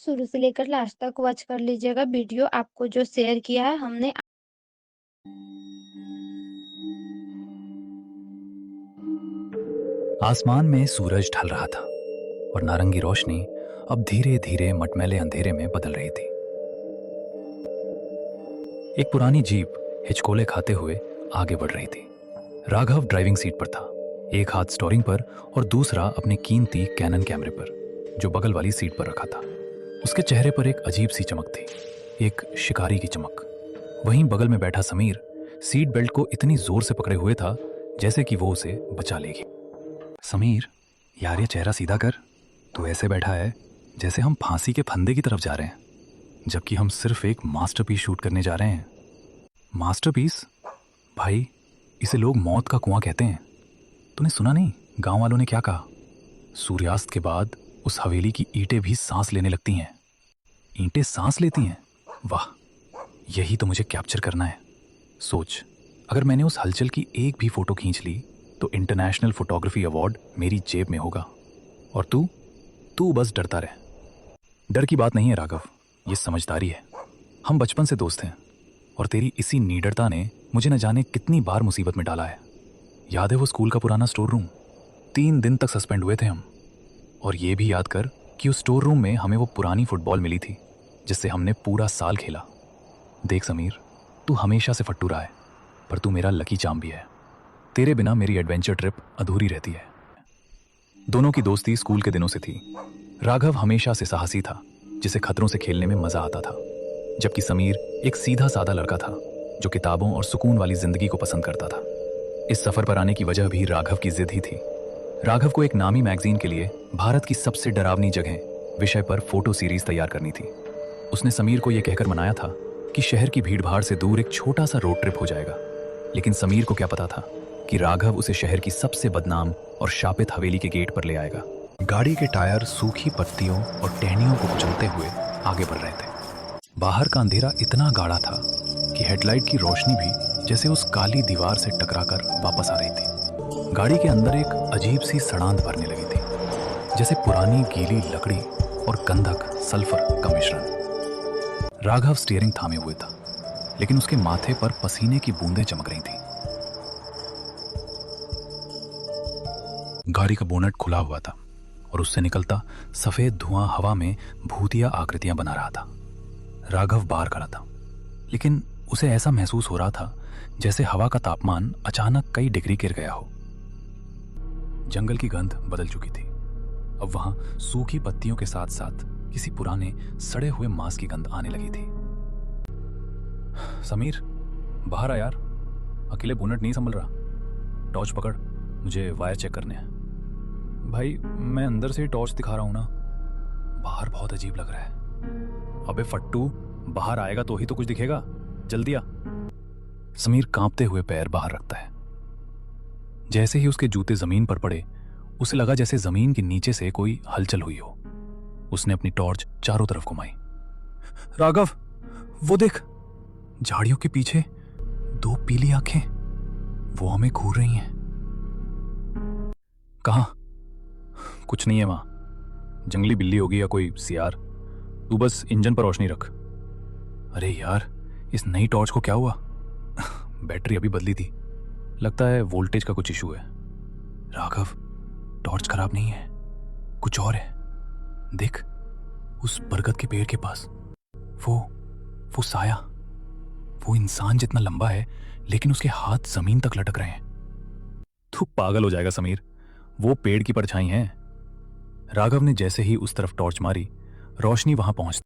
शुरू से लेकर लास्ट तक वॉच कर लीजिएगा वीडियो आपको जो शेयर किया है हमने। आसमान में सूरज ढल रहा था और नारंगी रोशनी अब धीरे धीरे मटमैले अंधेरे में बदल रही थी। एक पुरानी जीप हिचकोले खाते हुए आगे बढ़ रही थी। राघव ड्राइविंग सीट पर था, एक हाथ स्टीयरिंग पर और दूसरा अपने कीमती कैनन कैमरे पर जो बगल वाली सीट पर रखा था। उसके चेहरे पर एक अजीब सी चमक थी, एक शिकारी की चमक। वहीं बगल में बैठा समीर सीट बेल्ट को इतनी जोर से पकड़े हुए था जैसे कि वो उसे बचा लेगी। समीर, यार ये चेहरा सीधा कर। तू ऐसे बैठा है जैसे हम फांसी के फंदे की तरफ जा रहे हैं, जबकि हम सिर्फ एक मास्टरपीस शूट करने जा रहे हैं। मास्टरपीस? भाई, इसे लोग मौत का कुआं कहते हैं। तूने सुना नहीं गांव वालों ने क्या कहा? सूर्यास्त के बाद उस हवेली की ईंटें भी सांस लेने लगती हैं। ईंटें सांस लेती हैं? वाह, यही तो मुझे कैप्चर करना है। सोच, अगर मैंने उस हलचल की एक भी फोटो खींच ली तो इंटरनेशनल फोटोग्राफी अवार्ड मेरी जेब में होगा। और तू बस डरता रहे। डर की बात नहीं है राघव, ये समझदारी है। हम बचपन से दोस्त हैं और तेरी इसी निडरता ने मुझे न जाने कितनी बार मुसीबत में डाला है। याद है वो स्कूल का पुराना स्टोर रूम? 3 दिन तक सस्पेंड हुए थे हम। और ये भी याद कर कि उस स्टोर रूम में हमें वो पुरानी फुटबॉल मिली थी जिससे हमने पूरा साल खेला। देख समीर, तू हमेशा से फट्टू रहा है, पर तू मेरा लकी चार्म भी है। तेरे बिना मेरी एडवेंचर ट्रिप अधूरी रहती है। दोनों की दोस्ती स्कूल के दिनों से थी। राघव हमेशा से साहसी था, जिसे खतरों से खेलने में मजा आता था, जबकि समीर एक सीधा साधा लड़का था जो किताबों और सुकून वाली जिंदगी को पसंद करता था। इस सफर पर आने की वजह भी राघव की जिद ही थी। राघव को एक नामी मैगजीन के लिए भारत की सबसे डरावनी जगह विषय पर फोटो सीरीज तैयार करनी थी। उसने समीर को यह कहकर मनाया था कि शहर की भीड़भाड़ से दूर एक छोटा सा रोड ट्रिप हो जाएगा। लेकिन समीर को क्या पता था कि राघव उसे शहर की सबसे बदनाम और शापित हवेली के गेट पर ले आएगा। गाड़ी के टायर सूखी पत्तियों और टहनियों को कुचलते हुए आगे बढ़ रहे थे। बाहर का अंधेरा इतना गाढ़ा था कि हेडलाइट की रोशनी भी जैसे उस काली दीवार से टकराकर वापस आ रही थी। गाड़ी के अंदर एक अजीब सी सड़ांध भरने लगी थी, जैसे पुरानी गीली लकड़ी और गंधक सल्फर का मिश्रण। राघव स्टीयरिंग थामे हुए था, लेकिन उसके माथे पर पसीने की बूंदें चमक रही थी। गाड़ी का बोनट खुला हुआ था और उससे निकलता सफेद धुआं हवा में भूतिया आकृतियां बना रहा था। राघव बाहर खड़ा था, लेकिन उसे ऐसा महसूस हो रहा था जैसे हवा का तापमान अचानक कई डिग्री गिर गया हो। जंगल की गंध बदल चुकी थी। अब वहां सूखी पत्तियों के साथ साथ किसी पुराने सड़े हुए मांस की गंध आने लगी थी। समीर, बाहर आ यार, अकेले बोनट नहीं संभल रहा। टॉर्च पकड़, मुझे वायर चेक करने हैं। भाई, मैं अंदर से ही टॉर्च दिखा रहा हूं ना। बाहर बहुत अजीब लग रहा है। अबे फट्टू, बाहर आएगा तो ही तो कुछ दिखेगा, जल्दी आ। समीर कांपते हुए पैर बाहर रखता है। जैसे ही उसके जूते जमीन पर पड़े, उसे लगा जैसे जमीन के नीचे से कोई हलचल हुई हो। उसने अपनी टॉर्च चारों तरफ घुमाई। राघव, वो देख, झाड़ियों के पीछे 2 पीली आंखें, वो हमें घूर रही हैं। कहाँ? कुछ नहीं है वहां, जंगली बिल्ली होगी या कोई सियार। तू बस इंजन पर रोशनी रख। अरे यार, इस नई टॉर्च को क्या हुआ? बैटरी अभी बदली थी, लगता है वोल्टेज का कुछ इशू है। राघव, टॉर्च खराब नहीं है, कुछ और है। देख, उस बरगद के पेड़ के पास वो साया, वो इंसान जितना लंबा है, लेकिन उसके हाथ जमीन तक लटक रहे हैं। तू पागल हो जाएगा समीर, वो पेड़ की परछाई है। राघव ने जैसे ही उस तरफ टॉर्च मारी, रोशनी वहां पहुंच